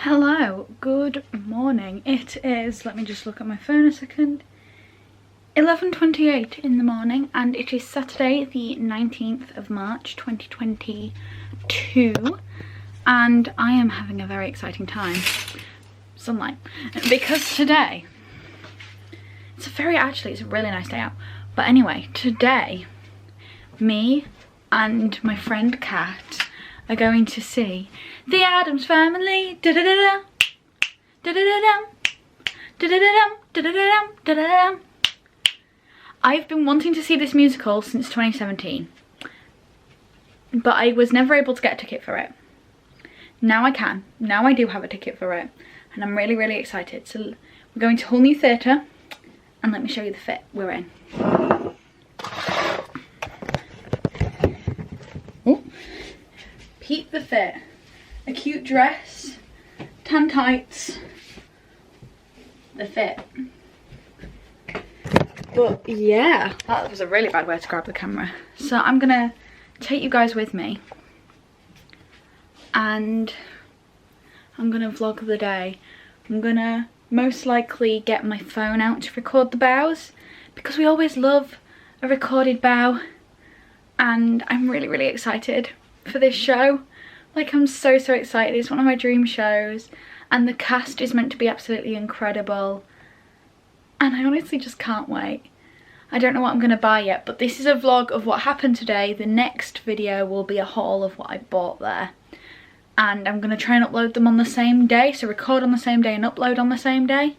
Hello, good morning. It is, let me just look at my phone a second, 11:28 in the morning, and it is Saturday the 19th of March 2022, and I am having a very exciting time. Sunlight. Because today, it's a really nice day out. But anyway, today, me and my friend Kat are going to see the Addams Family. Da da da da, da da da da, da da da da, da da da. I've been wanting to see this musical since 2017, but I was never able to get a ticket for it. Now I can. Now I do have a ticket for it, and I'm really, really excited. So we're going to a whole new theatre, and let me show you the fit we're in. Ooh. Peep the fit. A cute dress, tan tights, the fit. But yeah, that was a really bad way to grab the camera. So I'm gonna take you guys with me, and I'm gonna vlog the day. I'm gonna most likely get my phone out to record the bows, because we always love a recorded bow, and I'm really, really excited for this show. Like, I'm so excited. It's one of my dream shows, and the cast is meant to be absolutely incredible, and I honestly just can't wait. I don't know what I'm going to buy yet, but this is a vlog of what happened today. The next video will be a haul of what I bought there, and I'm going to try and upload them on the same day, so record on the same day and upload on the same day.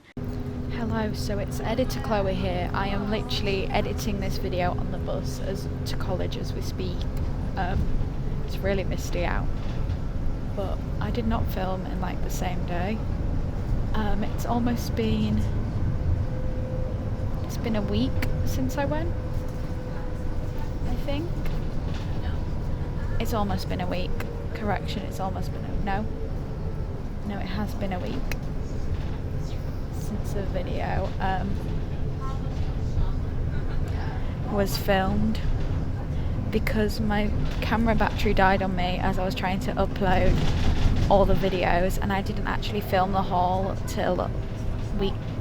Hello, so it's editor Chloe here. I am literally editing this video on the bus to college as we speak. It's really misty out, but I did not film in like the same day. It's been a week since I went, I think. It's almost been a week. Correction, it's almost been no, it has been a week since the video was filmed, because my camera battery died on me as I was trying to upload all the videos, and I didn't actually film the haul till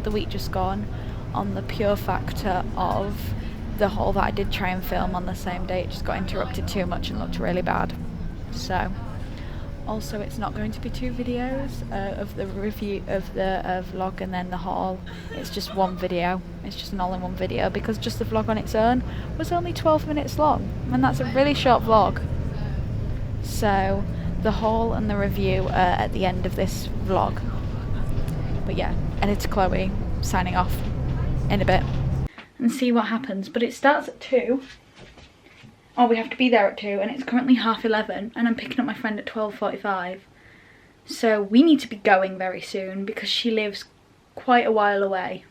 the week just gone, on the pure factor of the haul that I did try and film on the same day. It just got interrupted too much and looked really bad. So also, it's not going to be two videos of the review of the vlog and then the haul. It's just one video. It's just an all-in-one video, because just the vlog on its own was only 12 minutes long, and that's a really short vlog. So the haul and the review are at the end of this vlog. But yeah, editor Chloe signing off in a bit, and see what happens. But it starts at 2. Oh, we have to be there at 2, and it's currently 11:30, and I'm picking up my friend at 12:45. So we need to be going very soon, because she lives quite a while away.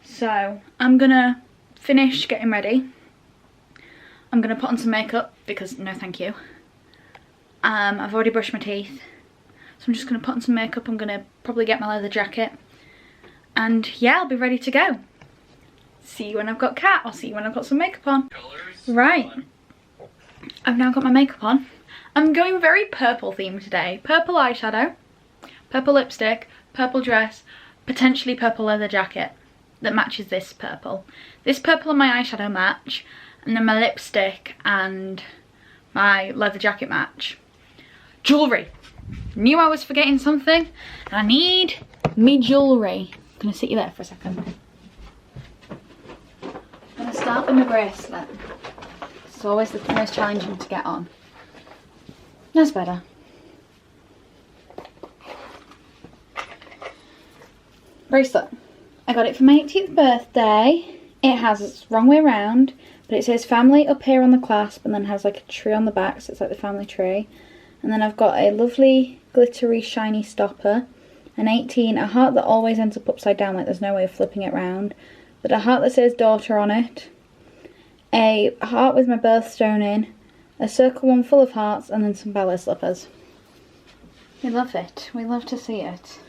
So I'm gonna finish getting ready. I'm gonna put on some makeup, because no thank you. I've already brushed my teeth, so I'm just gonna put on some makeup. I'm gonna probably get my leather jacket, and yeah, I'll be ready to go. See you when I've got Kat. I'll see you when I've got some makeup on. Right, I've now got my makeup on. I'm going very purple themed today. Purple eyeshadow, purple lipstick, purple dress, potentially purple leather jacket that matches this purple. This purple and my eyeshadow match, and then my lipstick and my leather jacket match. Jewellery. Knew I was forgetting something, and I need me jewellery. I'm gonna sit you there for a second. I'm gonna start with my bracelet. It's always the most challenging to get on. That's better. Bracelet. I got it for my 18th birthday. It has, it's wrong way around, but it says family up here on the clasp, and then has like a tree on the back, so it's like the family tree. And then I've got a lovely glittery shiny stopper, an 18, a heart that always ends up upside down, like there's no way of flipping it round, but a heart that says daughter on it, a heart with my birthstone in, a circle one full of hearts, and then some ballet slippers. We love it. We love to see it.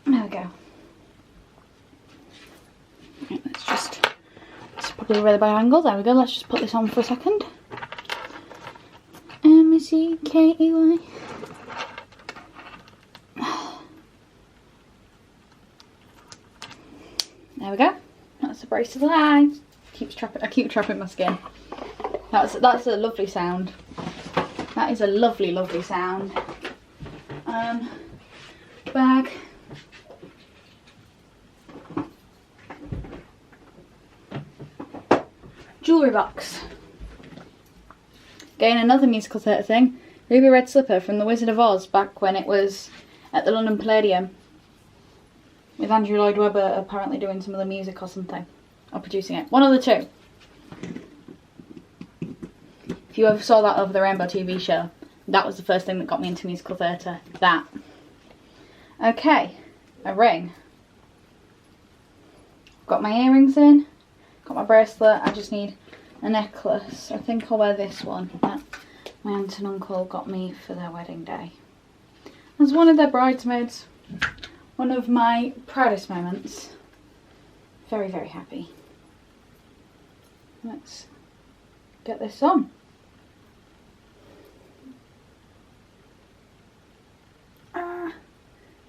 There we go. Right, it's probably a really bad angle. There we go. Let's just put this on for a second. M-E-C-K-E-Y. There we go. That's the brace of the eye. I keep trapping my skin. That's a lovely sound. That is a lovely, lovely sound. Bag. Jewellery box. Again, another musical theatre thing. Ruby Red Slipper from The Wizard of Oz, back when it was at the London Palladium. With Andrew Lloyd Webber apparently doing some of the music or something. Or producing it. One of the two. If you ever saw that Over the Rainbow TV show, that was the first thing that got me into musical theatre. That. Okay. A ring. Got my earrings in. Got my bracelet. I just need a necklace. I think I'll wear this one that my aunt and uncle got me for their wedding day. As one of their bridesmaids. One of my proudest moments. Very, very happy. Let's get this on.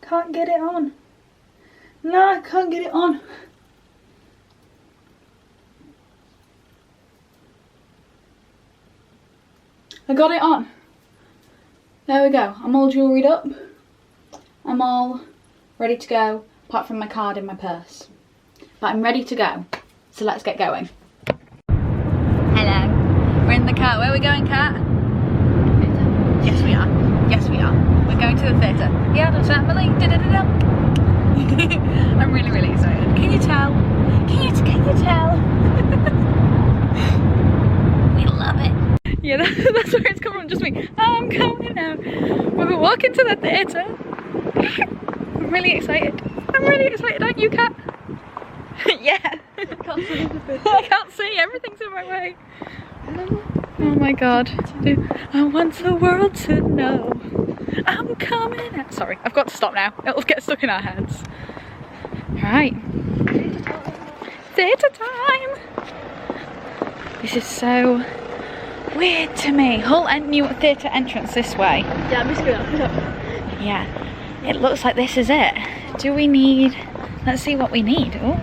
Can't get it on. No, I can't get it on. I got it on. There we go. I'm all jewellried up. I'm all ready to go, apart from my card in my purse. But I'm ready to go. So let's get going. Hello. We're in the car. Where are we going, Kat? Yes, we are. Yes, we are. We're going to the theatre. The Addams Family. I'm really, really excited. Can you tell? Can you tell? We love it. Yeah, that's where it's coming from. Just me. I'm coming out. We've been walking to the theatre. I'm really excited. I'm really excited, aren't you, Kat? Yeah. I can't see. Everything's in my way. Oh my god. I want the world to know I'm coming out. Sorry, I've got to stop now. It'll get stuck in our heads. Right. Theatre time. This is so weird to me. Whole new theatre entrance this way. Yeah, I'm just gonna. Yeah. It looks like this is it. Do we need... Let's see what we need. Oh.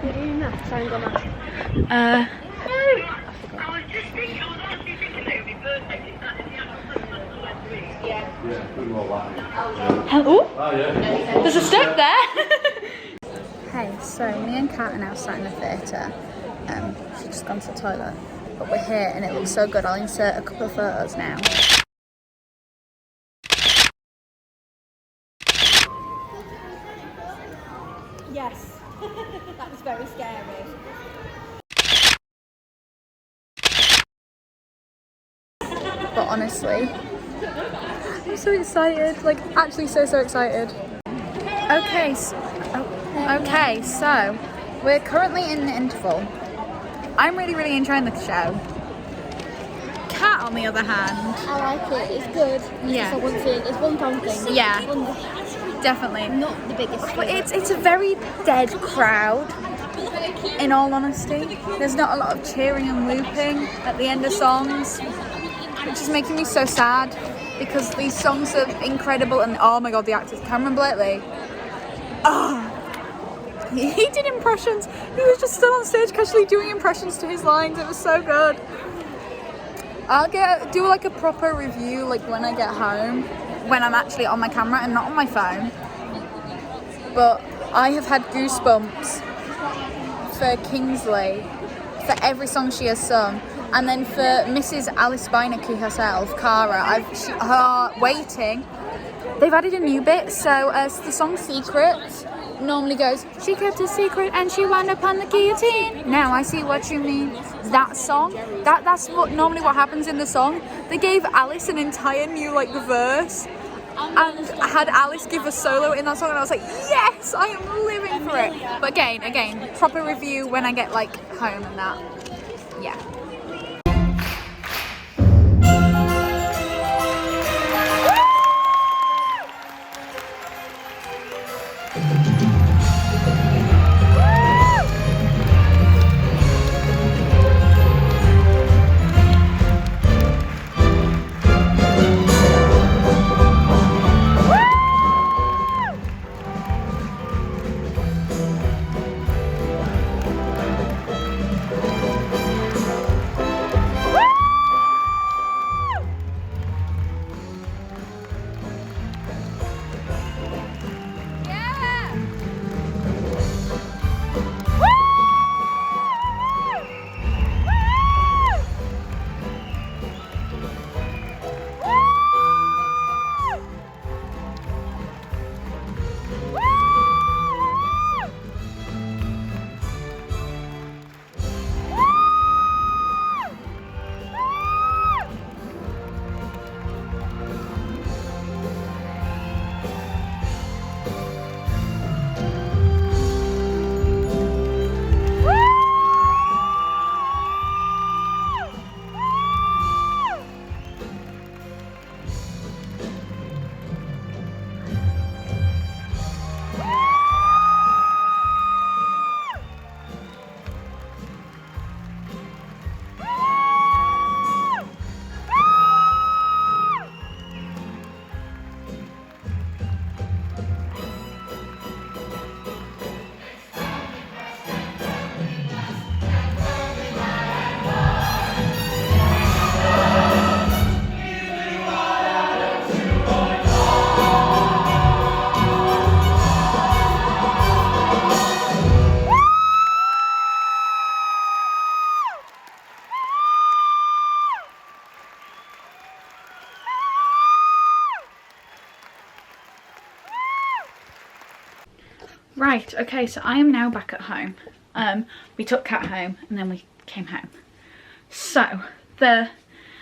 Hello? There's a step there. Hey, so me and Kat are now sat in the theatre. She's just gone to the toilet. But we're here and it looks so good. I'll insert a couple of photos now. Yes. That was very scary. But honestly, I'm so excited. Like, actually so excited. Okay, so we're currently in the interval. I'm really, really enjoying the show. Kat, on the other hand, I like it. It's good. Yeah. It's one pound thing. Yeah. Definitely. Not the biggest. But it's a very dead crowd, in all honesty. There's not a lot of cheering and whooping at the end of songs, which is making me so sad because these songs are incredible and oh my god, the actors. Cameron Blakely. He did impressions. He was just still on stage casually doing impressions to his lines. It was so good. I'll do like a proper review like when I get home, when I'm actually on my camera and not on my phone. But I have had goosebumps for Kingsley, for every song she has sung. And then for Mrs. Alice Beinecke herself, Cara, Waiting, they've added a new bit. So the song Secret normally goes, she kept a secret and she wound up on the guillotine. Now I see what you mean. That song, that's normally what happens in the song. They gave Alice an entire new like verse and I had Alice give a solo in that song and I was like, yes, I am living for it. But again, proper review when I get like home and that. Yeah. Right, okay, so I am now back at home. We took Kat home and then we came home. So,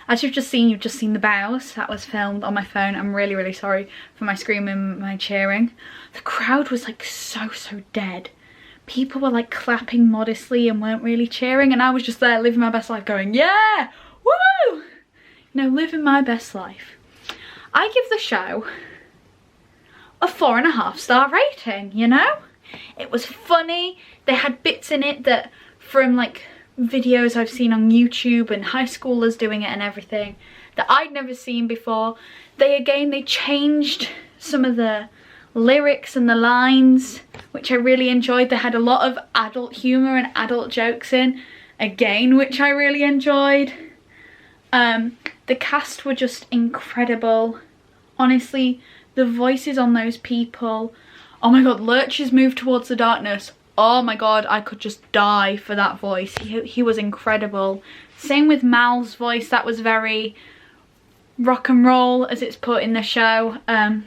as you've just seen the bows. That was filmed on my phone. I'm really, really sorry for my screaming, my cheering. The crowd was like so dead. People were like clapping modestly and weren't really cheering, and I was just there living my best life going, yeah, woo! You know, living my best life. I give the show a 4.5-star rating, you know? It was funny. They had bits in it that from like videos I've seen on YouTube and high schoolers doing it and everything that I'd never seen before. They changed some of the lyrics and the lines, which I really enjoyed. They had a lot of adult humour and adult jokes in, again, which I really enjoyed. The cast were just incredible. Honestly, the voices on those people. Oh my god, Lurch's Move Towards the Darkness. Oh my god, I could just die for that voice. He was incredible. Same with Mal's voice. That was very rock and roll, as it's put in the show. I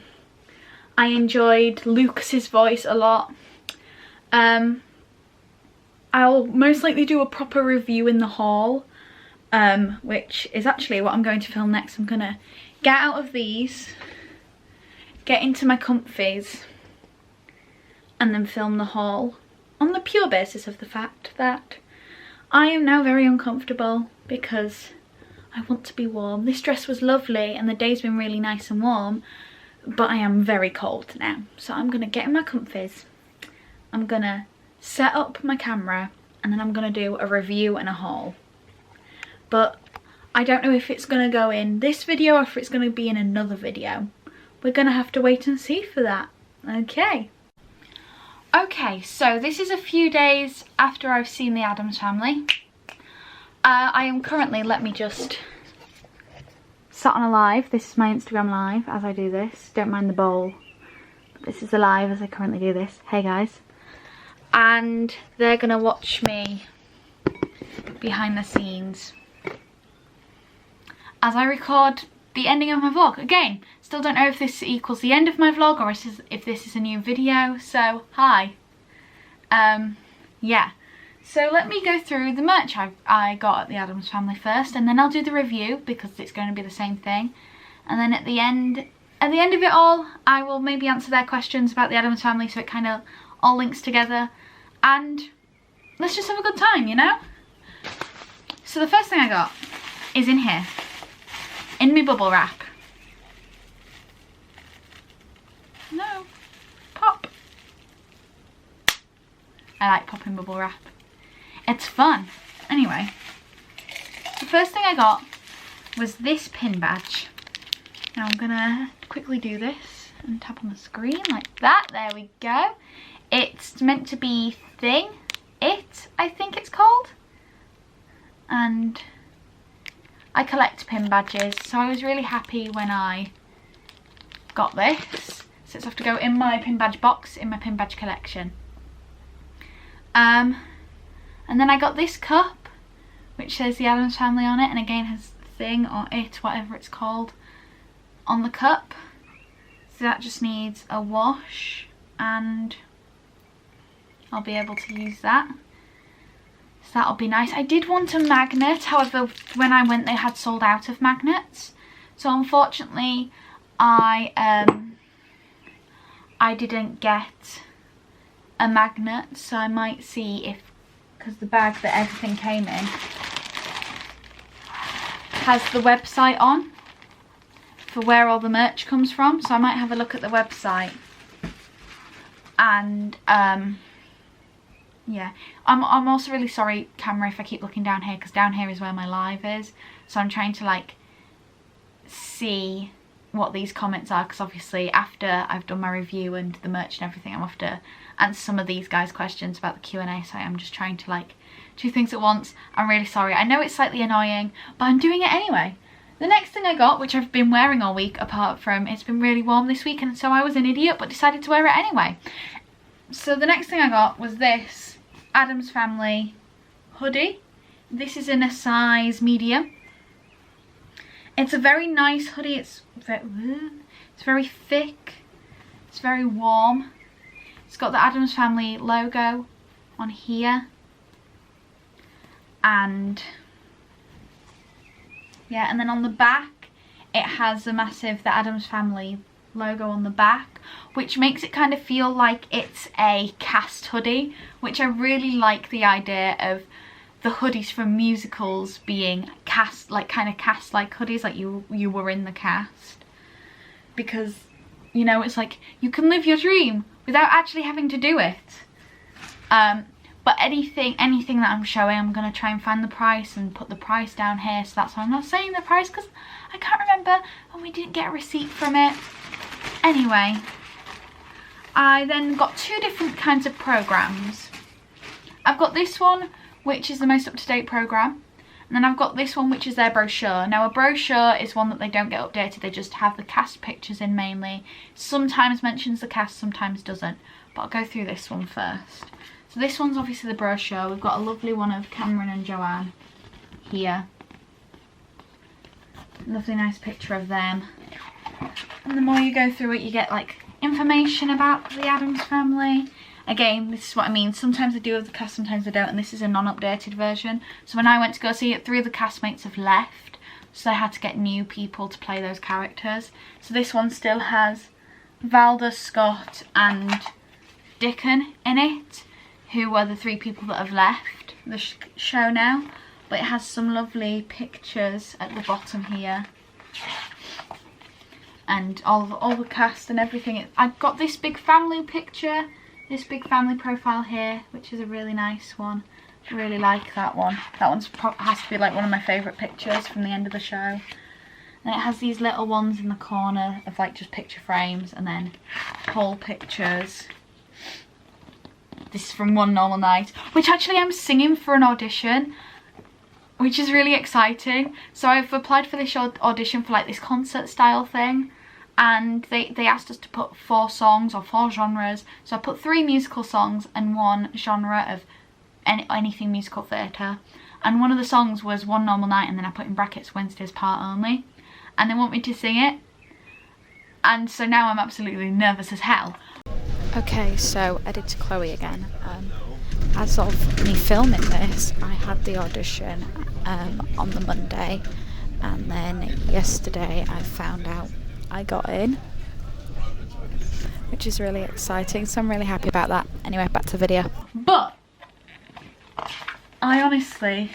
enjoyed Lucas's voice a lot. I'll most likely do a proper review in the haul, which is actually what I'm going to film next. I'm gonna get out of these, get into my comfies, and then film the haul on the pure basis of the fact that I am now very uncomfortable because I want to be warm. This dress was lovely and the day's been really nice and warm, but I am very cold now. So I'm gonna get in my comfies, I'm gonna set up my camera, and then I'm gonna do a review and a haul. But I don't know if it's gonna go in this video or if it's gonna be in another video. We're gonna have to wait and see for that. Okay, so this is a few days after I've seen the Addams Family. I am currently, let me just sat on a live. This is my Instagram live as I do this. Don't mind the bowl. But this is the live as I currently do this. Hey guys. And they're gonna watch me behind the scenes as I record the ending of my vlog. Again, still don't know if this equals the end of my vlog or if this is a new video, so hi. Yeah, so let me go through the merch I got at the Addams Family first, and then I'll do the review because it's going to be the same thing. And then at the end of it all, I will maybe answer their questions about the Addams Family, so it kind of all links together, and let's just have a good time, you know? So the first thing I got is in here, in my bubble wrap. No, pop. I like popping bubble wrap. It's fun. Anyway, the first thing I got was this pin badge. Now I'm gonna quickly do this and tap on the screen like that. There we go. It's meant to be It, I think it's called. And I collect pin badges, so I was really happy when I got this. So it's have to go in my pin badge box, in my pin badge collection. And then I got this cup, which says the Addams Family on it, and again has Thing or It, whatever it's called, on the cup. So that just needs a wash and I'll be able to use that. So that'll be nice. I did want a magnet, however when I went they had sold out of magnets. So unfortunately I didn't get a magnet, so I might see if, because the bag that everything came in has the website on for where all the merch comes from, so I might have a look at the website. And yeah, I'm also really sorry camera if I keep looking down here, because down here is where my live is, so I'm trying to like see what these comments are, because obviously after I've done my review and the merch and everything, I'm off to answer some of these guys' questions about the Q&A, so I'm just trying to like do things at once. I'm really sorry. I know it's slightly annoying, but I'm doing it anyway. The next thing I got, which I've been wearing all week, apart from it's been really warm this week, and so I was an idiot but decided to wear it anyway. So the next thing I got was this Addams Family hoodie. This is in a size medium. It's a very nice hoodie. It's very thick. It's very warm. It's got the Addams Family logo on here, and yeah, and then on the back it has the Addams Family logo on the back, which makes it kind of feel like it's a cast hoodie, which I really like the idea of the hoodies from musicals being cast, like kind of cast like hoodies, like you were in the cast, because you know, it's like you can live your dream without actually having to do it. But anything that I'm showing, I'm going to try and find the price and put the price down here, so that's why I'm not saying the price, because I can't remember and we didn't get a receipt from it. Anyway, I then got two different kinds of programs. I've got this one, which is the most up-to-date program, and then I've got this one, which is their brochure. Now, a brochure is one that they don't get updated, they just have the cast pictures in mainly. Sometimes mentions the cast, sometimes doesn't, but I'll go through this one first. So this one's obviously the brochure. We've got a lovely one of Cameron and Joanne here. Lovely nice picture of them. And the more you go through it, you get like information about the Addams Family. Again, this is what I mean. Sometimes I do have the cast, sometimes I don't, and this is a non-updated version. So when I went to go see it, 3 of the castmates have left, so I had to get new people to play those characters. So this one still has Valda, Scott and Dickon in it, who are the 3 people that have left the show now. But it has some lovely pictures at the bottom here, and all the cast and everything. I've got this big family picture, this big family profile here, which is a really nice one. I really like that one. That one's has to be like one of my favourite pictures from the end of the show. And it has these little ones in the corner of like just picture frames, and then whole pictures. This is from One Normal Night, which actually I'm singing for an audition, which is really exciting. So I've applied for this audition for like this concert style thing, and they asked us to put 4 songs or 4 genres. So I put 3 musical songs and 1 genre of anything musical theatre. And one of the songs was One Normal Night, and then I put in brackets Wednesday's part only. And they want me to sing it. And so now I'm absolutely nervous as hell. Okay, so editor Chloe again. As of me filming this, I had the audition on the Monday, and then yesterday I found out I got in, which is really exciting, so I'm really happy about that. Anyway, back to the video. But I honestly,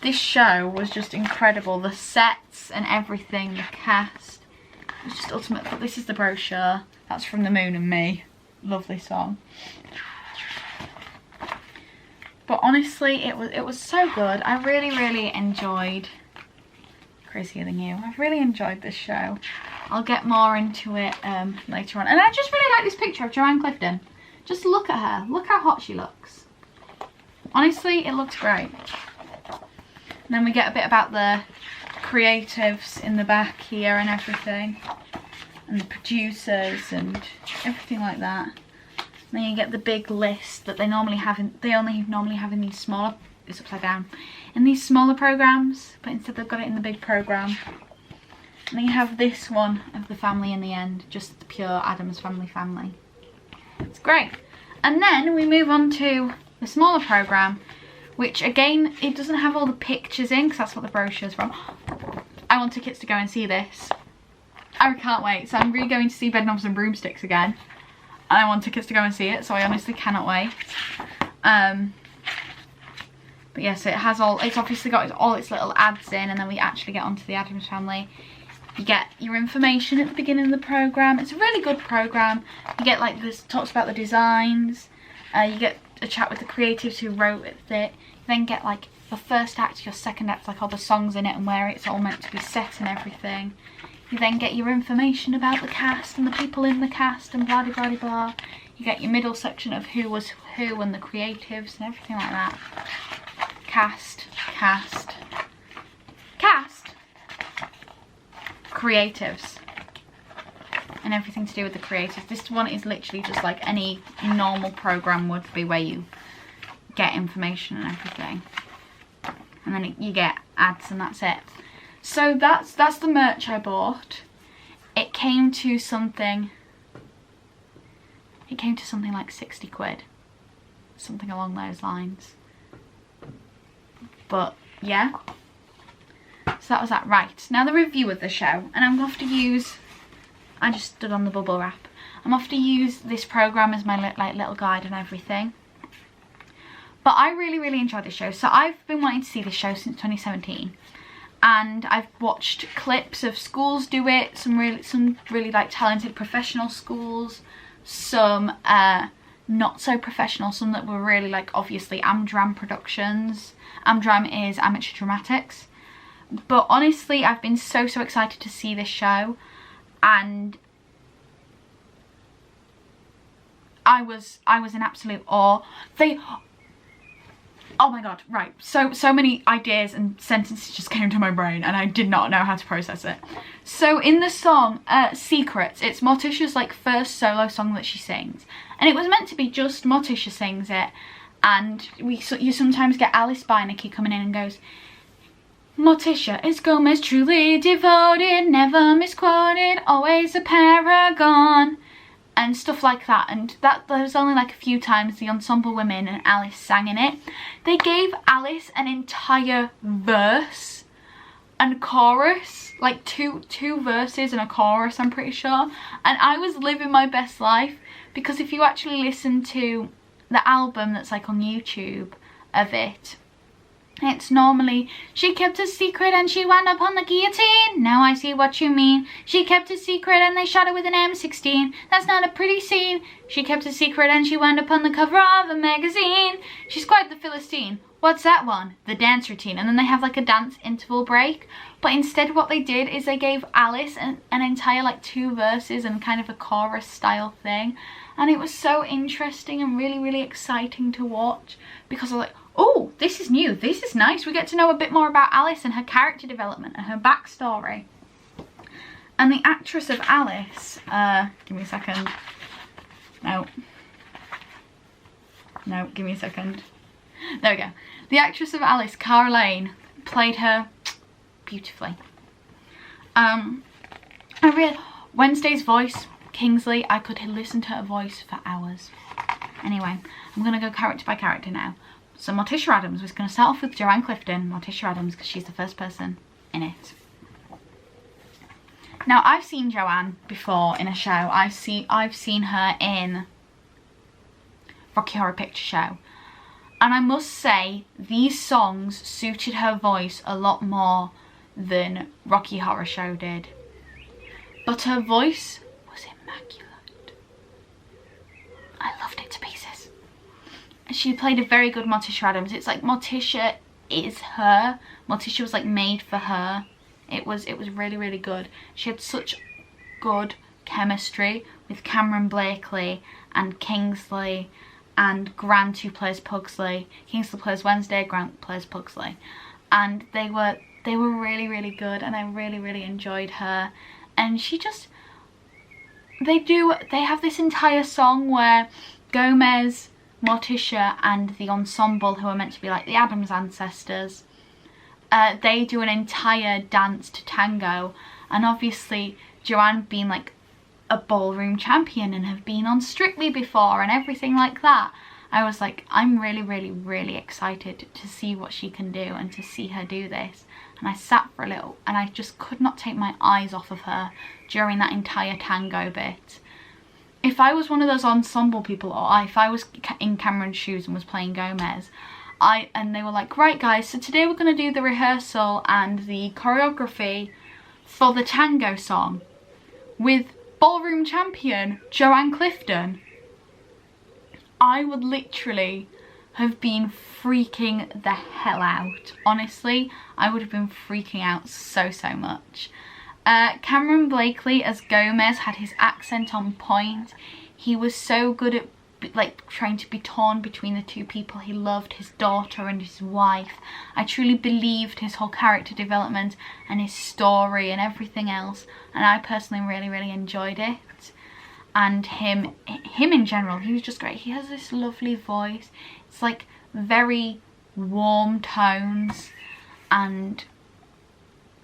this show was just incredible. The sets and everything, the cast, it was just ultimate. But this is the brochure. That's from The Moon and Me. Lovely song. But honestly, it was so good. I really enjoyed Crazier Than You. I've really enjoyed this show. I'll get more into it later on. And I just really like this picture of Joanne Clifton. Just look at her. Look how hot she looks. Honestly, it looks great. And then we get a bit about the creatives in the back here and everything, and the producers and everything like that. And then you get the big list that they normally have in, normally have in these smaller, it's upside down, in these smaller programs, but instead they've got it in the big program. And then you have this one of the family in the end, just the pure Addams family. It's great. And then we move on to the smaller program, which again, it doesn't have all the pictures in, because that's what the brochure's from. I want tickets to go and see this. I can't wait. So I'm really going to see Bedknobs and Broomsticks again, and I want tickets to go and see it, so I honestly cannot wait. But yes, it has all, it's obviously got all its little ads in, and then we actually get onto the Addams Family. You get your information at the beginning of the programme. It's a really good programme. You get like this, talks about the designs. You get a chat with the creatives who wrote it. You then get like your first act, your second act, like all the songs in it and where it's all meant to be set and everything. You then get your information about the cast and the people in the cast and blah blah blah blah. You get your middle section of who was who and the creatives and everything like that. Cast, creatives, and everything to do with the creatives. This one is literally just like any normal program would be, where you get information and everything, and then you get ads, and that's it. So that's the merch I bought. It came to something It came to something like 60 quid. Something along those lines. But yeah. So that was that. Right, now the review of the show. And I'm going to have to use... I just stood on the bubble wrap. I'm going to have to use this programme as my little guide and everything. But I really enjoyed this show. So I've been wanting to see this show since 2017. And I've watched clips of schools do it. Some really like talented professional schools. Some not so professional. Some that were really like obviously Amdram productions. Amdram is Amateur Dramatics. But honestly, I've been so excited to see this show. And I was in absolute awe. Oh my god, right, so many ideas and sentences just came to my brain and I did not know how to process it. So in the song Secrets, it's Morticia's like first solo song that she sings, and it was meant to be just Morticia sings it, and you sometimes get Alice Beinecke coming in and goes, Morticia is Gomez, truly devoted, never misquoted, always a paragon, and stuff like that. And that there was only like a few times the ensemble women and Alice sang in it. They gave Alice an entire verse and chorus, like two verses and a chorus, I'm pretty sure. And I was living my best life, because if you actually listen to the album that's like on YouTube of it, it's normally, she kept a secret and she wound up on the guillotine. Now I see what you mean. She kept a secret and they shot her with an M16. That's not a pretty scene. She kept a secret and she wound up on the cover of a magazine. She's quite the Philistine. What's that one? The dance routine. And then they have like a dance interval break. But instead what they did is they gave Alice an entire like 2 verses and kind of a chorus style thing. And it was so interesting and really exciting to watch, because I was like, oh, this is new, this is nice. We get to know a bit more about Alice and her character development and her backstory. And the actress of Alice, give me a second. No, give me a second. There we go. The actress of Alice, Cara Lane, played her beautifully. Wednesday's voice, Kingsley, I could listen to her voice for hours. Anyway, I'm going to go character by character now. So Morticia Addams, we're going to start off with Joanne Clifton, Morticia Addams, because she's the first person in it. Now, I've seen Joanne before in a show. I've seen her in Rocky Horror Picture Show. And I must say, these songs suited her voice a lot more than Rocky Horror Show did. But her voice was immaculate. I loved it to pieces. She played a very good Morticia Addams. It's like Morticia is her. Morticia was like made for her. It was really good. She had such good chemistry with Cameron Blakely and Kingsley and Grant, who plays Pugsley. Kingsley plays Wednesday, Grant plays Pugsley. And they were really good, and I really enjoyed her. And she just, they have this entire song where Gomez, Morticia and the ensemble, who are meant to be like the Addams ancestors, they do an entire dance to tango. And obviously Joanne being like a ballroom champion and have been on Strictly before and everything like that, I was like, I'm really excited to see what she can do and to see her do this. And I sat for a little and I just could not take my eyes off of her during that entire tango bit. If I was one of those ensemble people, or if I was in Cameron's shoes and was playing Gomez, and they were like, right guys, so today we're going to do the rehearsal and the choreography for the tango song with ballroom champion Joanne Clifton, I would literally have been freaking the hell out. Honestly, I would have been freaking out so much. Cameron Blakely as Gomez had his accent on point. He was so good at like trying to be torn between the two people he loved, his daughter and his wife. I truly believed his whole character development and his story and everything else, and I personally really enjoyed it. And him in general, he was just great. He has this lovely voice. It's like very warm tones, and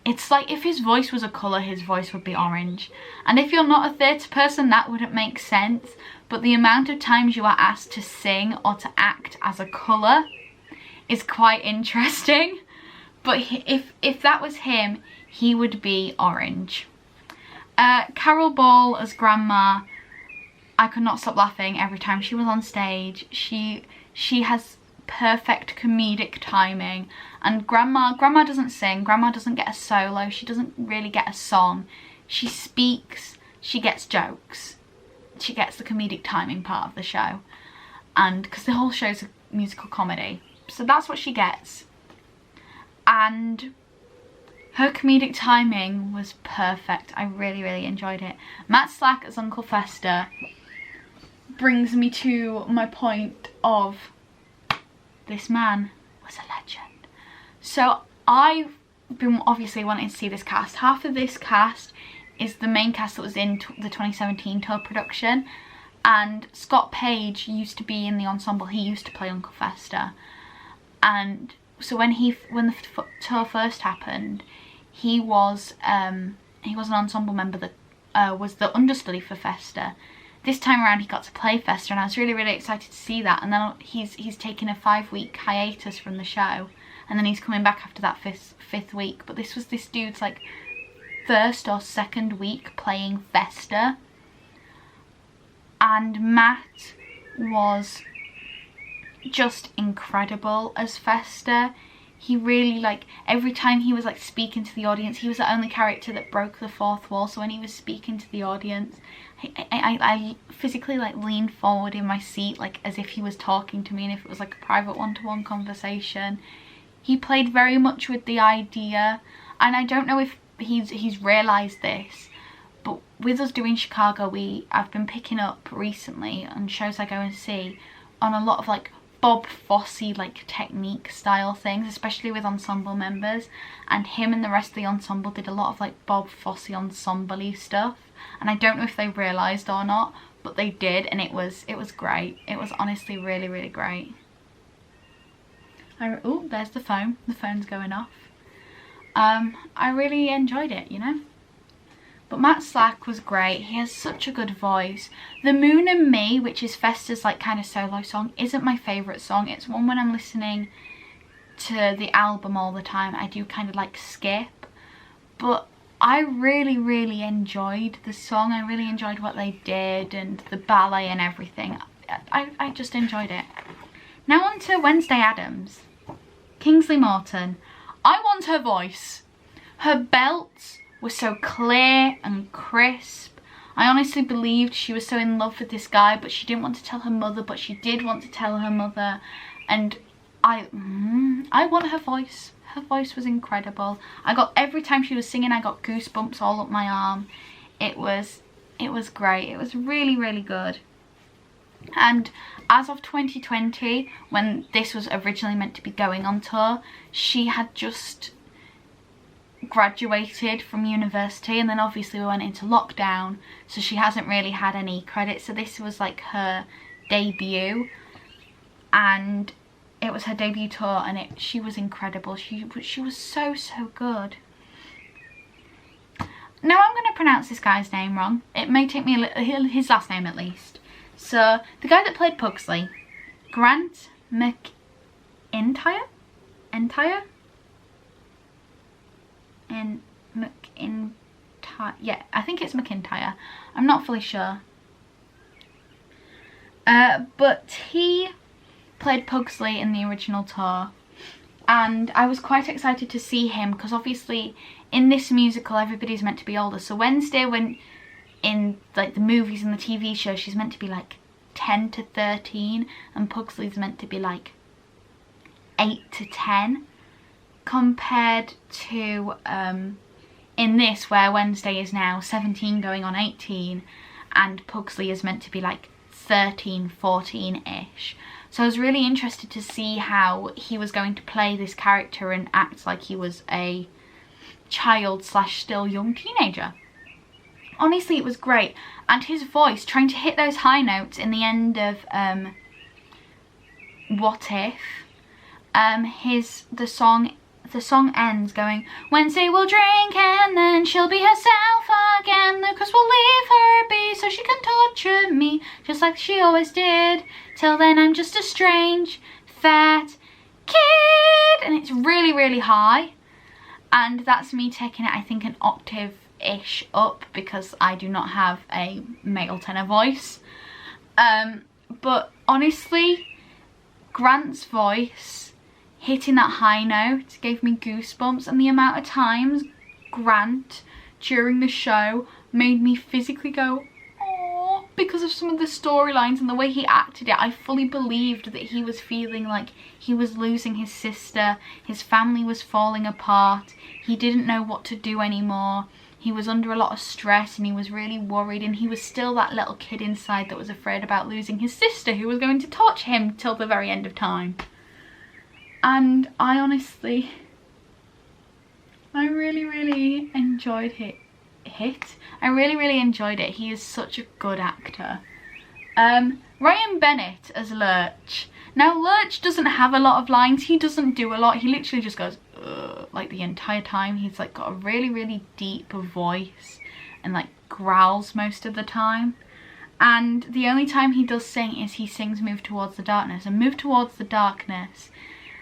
it's like if his voice was a colour, his voice would be orange. And if you're not a theatre person, that wouldn't make sense. but the amount of times you are asked to sing or to act as a colour is quite interesting. But if that was him, he would be orange. Carol Ball as Grandma, I could not stop laughing every time she was on stage. She has perfect comedic timing, and Grandma doesn't sing, Grandma doesn't get a solo, she doesn't really get a song. She speaks, she gets jokes, she gets the comedic timing part of the show, and because the whole show's a musical comedy, so that's what she gets. And her comedic timing was perfect. I really, really enjoyed it. Matt Slack as Uncle Fester brings me to my point of, this man was a legend. So I've been obviously wanting to see this cast. Half of this cast is the main cast that was in the 2017 tour production, and Scott Page used to be in the ensemble. He used to play Uncle Fester, and so when the tour first happened, he was an ensemble member that was the understudy for Fester. This time around he got to play Fester, and I was really, really excited to see that. And then he's taken a 5-week hiatus from the show, and then he's coming back after that fifth week. But this was this dude's like first or second week playing Fester, and Matt was just incredible as Fester. He really, like, every time he was like speaking to the audience, he was the only character that broke the fourth wall. So when he was speaking to the audience, I physically like leaned forward in my seat, like as if he was talking to me, and if it was like a private one-to-one conversation. He played very much with the idea, and I don't know if he's realised this, but with us doing Chicago, I've been picking up recently on shows I go and see on a lot of like Bob Fosse like technique style things, especially with ensemble members, and him and the rest of the ensemble did a lot of like Bob Fosse ensemble-y stuff, and I don't know if they realised or not, but they did, and it was great. It was honestly really, really great. Oh, there's the phone. The phone's going off. I really enjoyed it, you know. But Matt Slack was great. He has such a good voice. The Moon and Me, which is Fester's like kind of solo song, isn't my favourite song. It's one when I'm listening to the album all the time, I do kind of like skip. But I really, really enjoyed the song. I really enjoyed what they did and the ballet and everything. I just enjoyed it. Now on to Wednesday Addams. Kingsley Morton. I want her voice. Her belts were so clear and crisp. I honestly believed she was so in love with this guy, but she didn't want to tell her mother, but she did want to tell her mother. And I want her voice. Her voice was incredible. Every time she was singing, I got goosebumps all up my arm. It was great. It was really, really good. And as of 2020, when this was originally meant to be going on tour, she had just graduated from university, and then obviously we went into lockdown, so she hasn't really had any credits. So this was like her debut, and it was her debut tour, and she was incredible. She was so good. Now I'm going to pronounce this guy's name wrong. It may take me his last name at least. So the guy that played Pugsley, Grant McIntyre? Yeah, I think it's McIntyre. I'm not fully sure. But he played Pugsley in the original tour, and I was quite excited to see him because obviously in this musical everybody's meant to be older. So Wednesday, when in like the movies and the TV show, she's meant to be like 10 to 13, and Pugsley's meant to be like 8 to 10, compared to in this, where Wednesday is now 17 going on 18, and Pugsley is meant to be like 13, 14-ish. So I was really interested to see how he was going to play this character and act like he was a child / still young teenager. Honestly, it was great. And his voice, trying to hit those high notes in the end of What If, the song ends going, Wednesday will drink and then she'll be herself again, Lucas will leave her be, so so she can torture me just like she always did. Till then I'm just a strange fat kid. And it's really, really high. And that's me taking it, I think, an octave-ish up because I do not have a male tenor voice. But honestly, Grant's voice hitting that high note gave me goosebumps, and the amount of times Grant during the show made me physically go, oh, because of some of the storylines and the way he acted it. I fully believed that he was feeling like he was losing his sister, his family was falling apart, he didn't know what to do anymore, he was under a lot of stress and he was really worried, and he was still that little kid inside that was afraid about losing his sister who was going to torture him till the very end of time. And I honestly, I really enjoyed it. I really enjoyed it. He is such a good actor. Ryan Bennett as Lurch. Now Lurch doesn't have a lot of lines. He doesn't do a lot. He literally just goes like the entire time. He's like got a really deep voice and like growls most of the time. And the only time he does sing is he sings Move Towards the Darkness. And Move Towards the Darkness,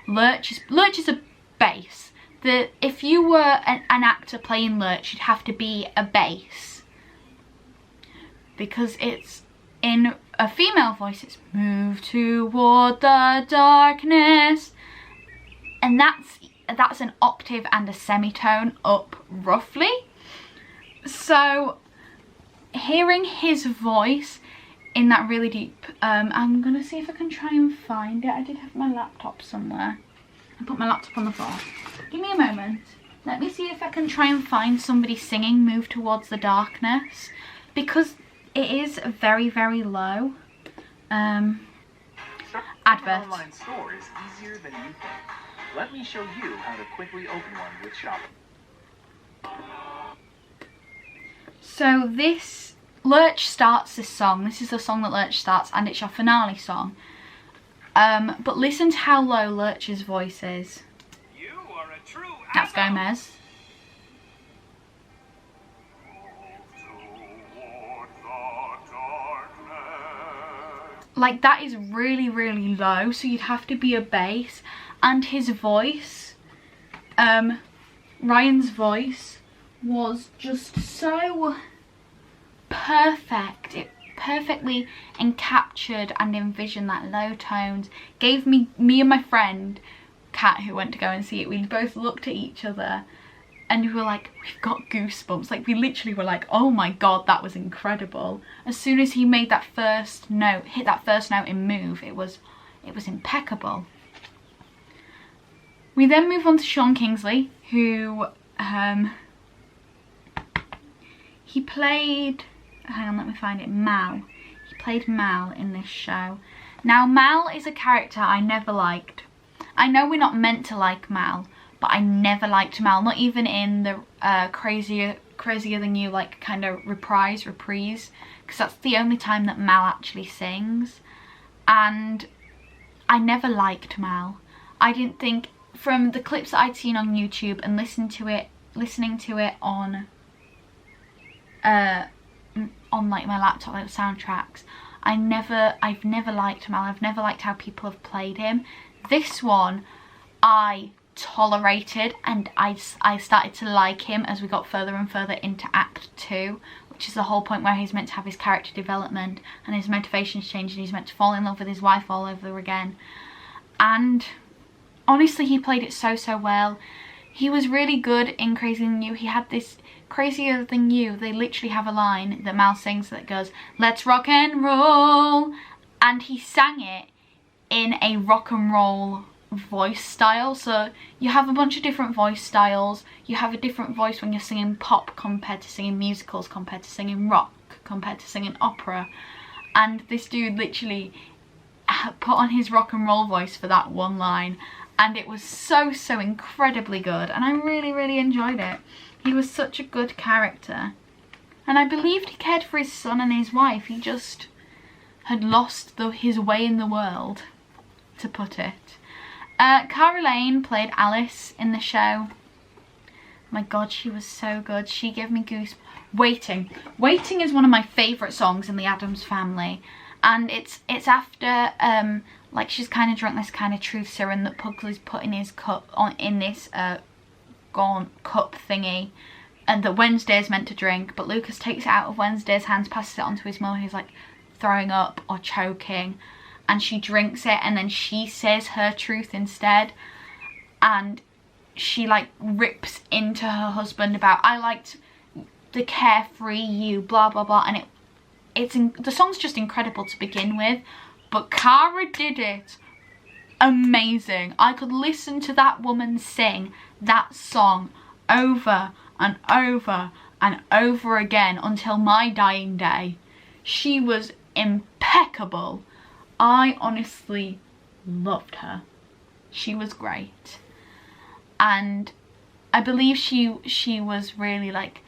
Lurch is a bass. That if you were an actor playing Lurch, you'd have to be a bass, because it's in a female voice. It's move toward the darkness, and that's an octave and a semitone up roughly. So hearing his voice in that really deep, I'm gonna see if I can try and find it. I did have my laptop somewhere. I put my laptop on the floor. Give me a moment. Let me see if I can try and find somebody singing Move Towards the Darkness, because it is very low. Advert. An online store is easier than you think. Let me show you how to quickly open one with Shopify. So this, Lurch starts this song. This is the song that Lurch starts, and it's your finale song. But listen to how low Lurch's voice is. You are a true That's Gomez. Like, that is really low, so you'd have to be a bass. And his voice, Ryan's voice, was just so perfect. It perfectly encaptured and envisioned that low tones. Gave me and my friend Kat, who went to go and see it, we both looked at each other and we were like, we've got goosebumps. Like, we literally were like, oh my god, that was incredible. As soon as he made that first note, hit that first note in Move, it was impeccable. We then move on to Sean Kingsley, who he played, hang on, let me find it, Mal. He played Mal in this show. Now, Mal is a character I never liked. I know we're not meant to like Mal, but I never liked Mal, not even in the Crazier Than You, like, kind of reprise, because that's the only time that Mal actually sings. And I never liked Mal. I didn't think, from the clips that I'd seen on YouTube and listening to it on like my laptop, like soundtracks, I've never liked Mal. I've never liked how people have played him. This one I tolerated, and I started to like him as we got further and further into Act 2, which is the whole point where he's meant to have his character development and his motivations change, and he's meant to fall in love with his wife all over again. And honestly, he played it so well. He was really good in Crazier Than You. He had this Crazier Than You, they literally have a line that Mal sings that goes, let's rock and roll, and he sang it in a rock and roll voice style. So you have a bunch of different voice styles. You have a different voice when you're singing pop compared to singing musicals, compared to singing rock, compared to singing opera. And this dude literally put on his rock and roll voice for that one line, and it was so incredibly good, and I really enjoyed it. He was such a good character, and I believed he cared for his son and his wife. He just had lost his way in the world, to put it. Cara Lane played Alice in the show. My God, she was so good. She gave me goose. Waiting. Waiting is one of my favourite songs in the Addams Family. And it's after, like, she's kind of drunk this kind of truth serum that Pugsley's put in his cup, in this gaunt cup thingy, and that Wednesday's meant to drink, but Lucas takes it out of Wednesday's hands, passes it on to his mum, who's like throwing up or choking, and she drinks it, and then she says her truth instead, and she like rips into her husband about, I liked the carefree you, blah blah blah, and the song's just incredible to begin with, but Cara did it amazing. I could listen to that woman sing that song over and over and over again until my dying day. She was impeccable. I honestly loved her. She was great. And I believe she was really like,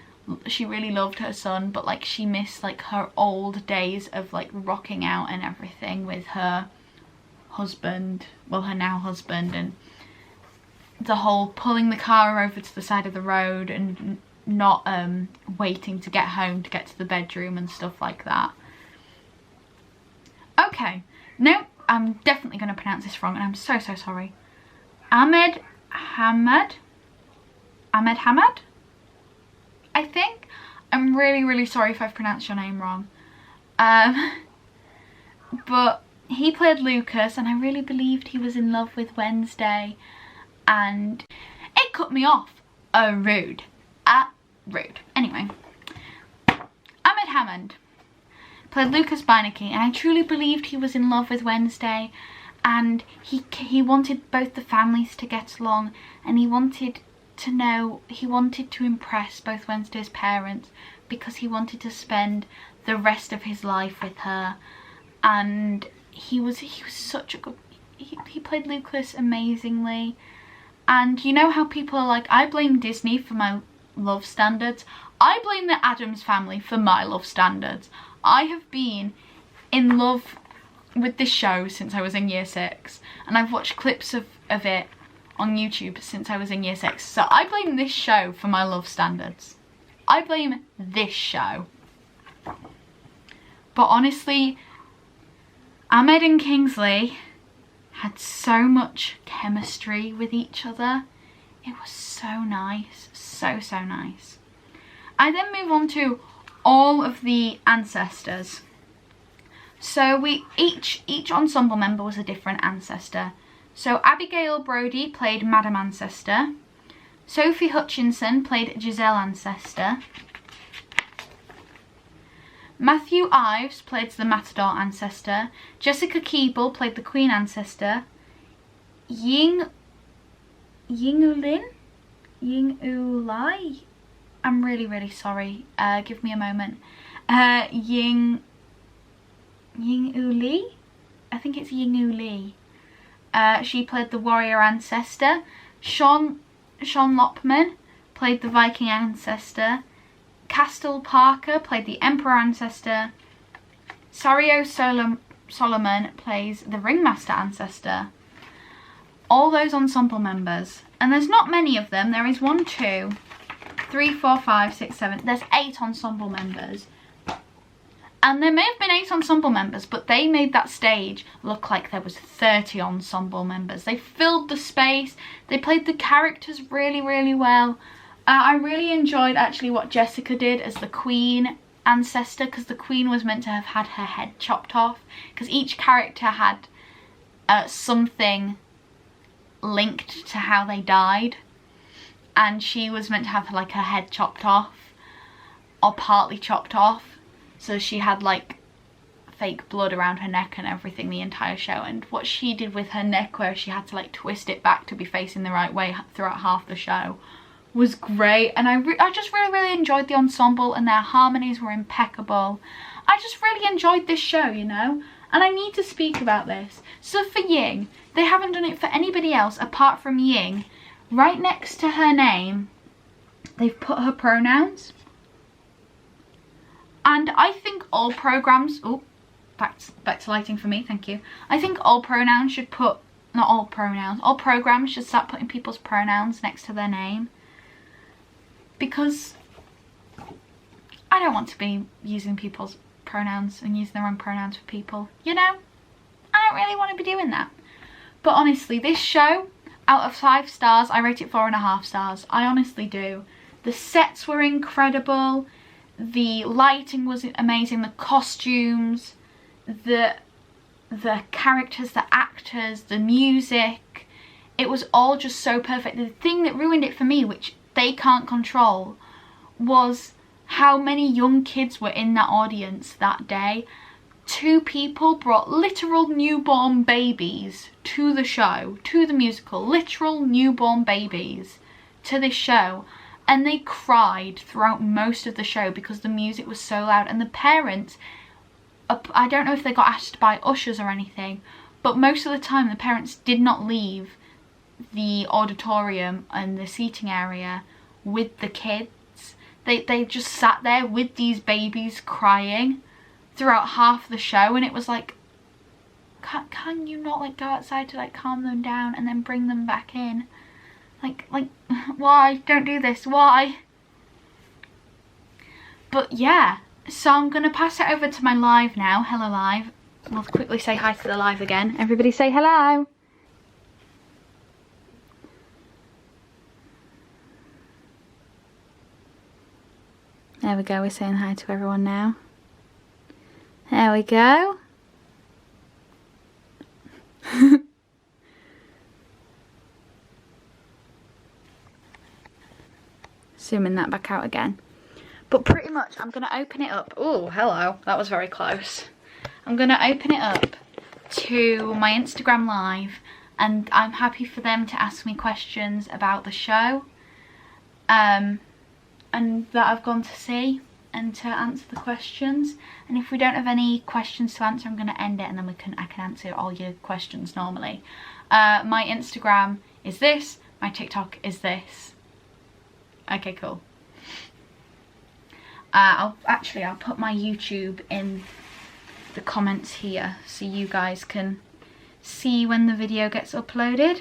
she really loved her son, but like she missed like her old days of like rocking out and everything with her husband, well, her now husband, and the whole pulling the car over to the side of the road and not waiting to get home to get to the bedroom and stuff like that. Okay, now I'm definitely going to pronounce this wrong and I'm so sorry. Ahmed Hamad, I think. I'm really sorry if I've pronounced your name wrong. But he played Lucas, and I really believed he was in love with Wednesday, and it cut me off. Rude. Rude. Anyway, Ahmed Hammond played Lucas Beinecke, and I truly believed he was in love with Wednesday, and he wanted both the families to get along, and he wanted to impress both Wednesday's parents because he wanted to spend the rest of his life with her, and he was such a good, he played Lucas amazingly. And you know how people are like, I blame Disney for my love standards. I blame the Addams Family for my love standards. I have been in love with this show since I was in year 6, and I've watched clips of it on YouTube since I was in year 6. So I blame this show for my love standards. I blame this show. But honestly, Ahmed and Kingsley had so much chemistry with each other. It was so nice, so nice. I then move on to all of the ancestors. So each ensemble member was a different ancestor. So Abigail Brody played Madam Ancestor. Sophie Hutchinson played Giselle Ancestor. Matthew Ives played the Matador Ancestor. Jessica Keeble played the Queen Ancestor. Ying Ulai? I'm really sorry. Give me a moment. Ying Uli? I think it's Ying Uli. She played the Warrior Ancestor. Sean Lopman played the Viking Ancestor. Castle Parker played the Emperor Ancestor. Sario Solomon plays the Ringmaster Ancestor. All those ensemble members. And there's not many of them. There is 1, 2, 3, 4, 5, 6, 7. There's 8 ensemble members. And there may have been 8 ensemble members, but they made that stage look like there was 30 ensemble members. They filled the space. They played the characters really well. I really enjoyed actually what Jessica did as the Queen Ancestor, because the Queen was meant to have had her head chopped off, because each character had something linked to how they died, and she was meant to have like her head chopped off or partly chopped off, so she had like fake blood around her neck and everything the entire show. And what she did with her neck, where she had to like twist it back to be facing the right way throughout half the show, was great. And I just really enjoyed the ensemble, and their harmonies were impeccable. I just really enjoyed this show, you know, and I need to speak about this. So for Ying, they haven't done it for anybody else apart from Ying. Right next to her name, they've put her pronouns. And I think all programs, oh, back to lighting for me, thank you. I think all pronouns should put, not all pronouns, all programs should start putting people's pronouns next to their name. because I don't want to be using people's pronouns and using the wrong pronouns for people, you know? I don't really want to be doing that. But honestly, this show, out of 5 stars, I rate it 4.5 stars. I honestly do. The sets were incredible. The lighting was amazing. The costumes, the characters, the actors, the music. It was all just so perfect. The thing that ruined it for me, which they can't control, was how many young kids were in that audience that day. 2 people brought literal newborn babies to the show, to the musical, literal newborn babies to this show, and they cried throughout most of the show because the music was so loud. And the parents, I don't know if they got asked by ushers or anything, but most of the time the parents did not leave the auditorium and the seating area with the kids. They just sat there with these babies crying throughout half the show, and it was like, can you not like go outside to like calm them down and then bring them back in? Like why? Don't do this, why? But yeah, so I'm gonna pass it over to my live now. Hello live. We'll quickly say hi to the live again. Everybody say hello. There we go, we're saying hi to everyone now. There we go. Zooming that back out again. But pretty much I'm going to open it up. Oh, hello. That was very close. I'm going to open it up to my Instagram live, and I'm happy for them to ask me questions about the show. And that I've gone to see and to answer the questions. And if we don't have any questions to answer, I'm going to end it, and then I can answer all your questions normally. My Instagram is this. My TikTok is this. Okay, cool. I'll put my YouTube in the comments here so you guys can see when the video gets uploaded.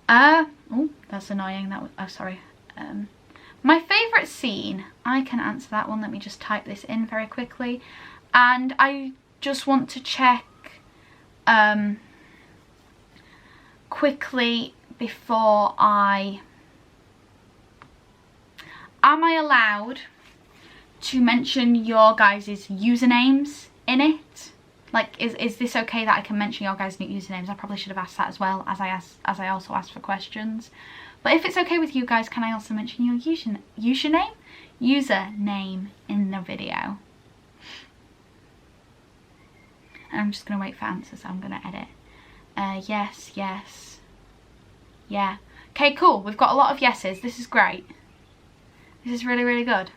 Oh, that's annoying. That was, oh, sorry. My favourite scene, I can answer that one. Let me just type this in very quickly. And I just want to check quickly before am I allowed to mention your guys' usernames in it? Like, is this okay that I can mention your guys' usernames? I probably should have asked that as well, as I also asked for questions. But if it's okay with you guys, can I also mention your username in the video? And I'm just going to wait for answers. I'm going to edit. Yes, yes. Yeah. Okay, cool. We've got a lot of yeses. This is great. This is really, really good.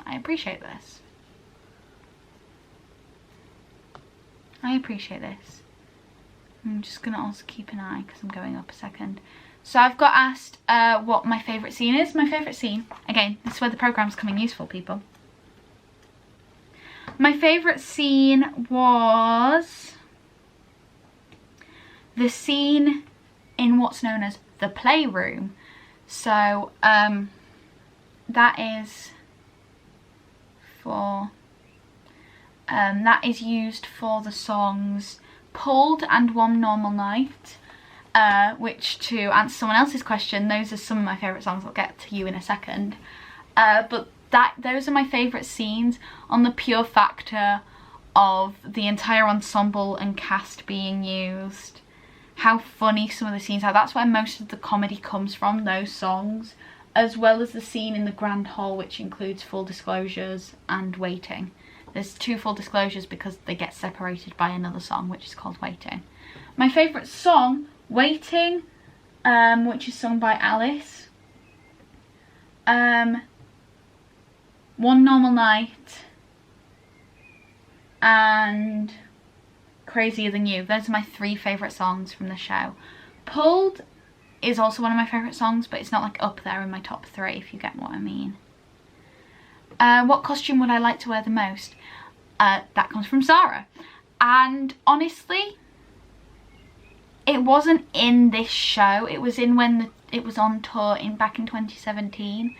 I appreciate this. I appreciate this. I'm just going to also keep an eye because I'm going up a second. So I've got asked what my favourite scene is. My favourite scene, again, this is where the programme's coming useful, people. My favourite scene was the scene in what's known as the playroom. So that is for that is used for the songs Pulled and One Normal Night, which, to answer someone else's question, those are some of my favourite songs. I'll get to you in a second. But those are my favourite scenes on the pure factor of the entire ensemble and cast being used. How funny some of the scenes are. That's where most of the comedy comes from, those songs, as well as the scene in the Grand Hall, which includes Full Disclosures and Waiting. There's 2 Full Disclosures because they get separated by another song, which is called Waiting. My favourite song, Waiting, which is sung by Alice. One Normal Night and Crazier Than You. Those are my 3 favourite songs from the show. Pulled is also one of my favourite songs, but it's not like up there in my top 3, if you get what I mean. What costume would I like to wear the most? That comes from Sarah. And honestly, it wasn't in this show. It was in when it was on tour back in 2017.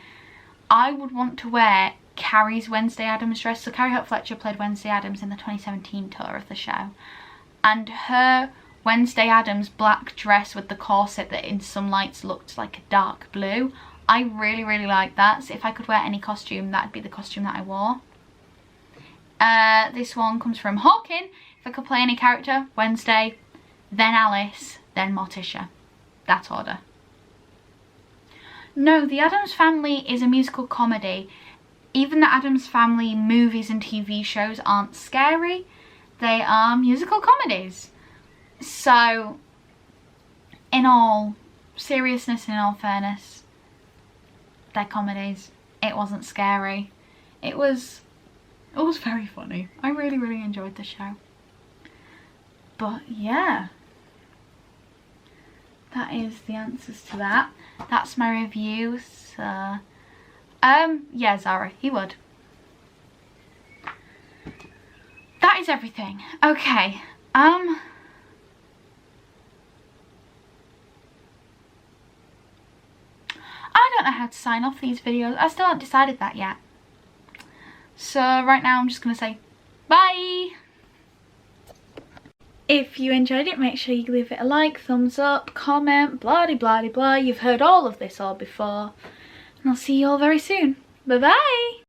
I would want to wear Carrie's Wednesday Addams dress. So Carrie Hope Fletcher played Wednesday Addams in the 2017 tour of the show, and her Wednesday Addams black dress with the corset that in some lights looked like a dark blue, I really, really like that. So if I could wear any costume, that'd be the costume that I wore. This one comes from Hawkin. If I could play any character, Wednesday, then Alice, then Morticia. That order. No, The Addams Family is a musical comedy. Even the Addams Family movies and TV shows aren't scary. They are musical comedies. So, in all seriousness and in all fairness, they're comedies. It wasn't scary. It was very funny. I really, really enjoyed the show. But yeah, that is the answers to that. That's my review. So, yeah, Zara, he would. That is everything. Okay. I don't know how to sign off these videos. I still haven't decided that yet. So right now I'm just going to say bye. If you enjoyed it, make sure you leave it a like, thumbs up, comment, blah de blah de blah. You've heard all of this all before. And I'll see you all very soon. Bye bye.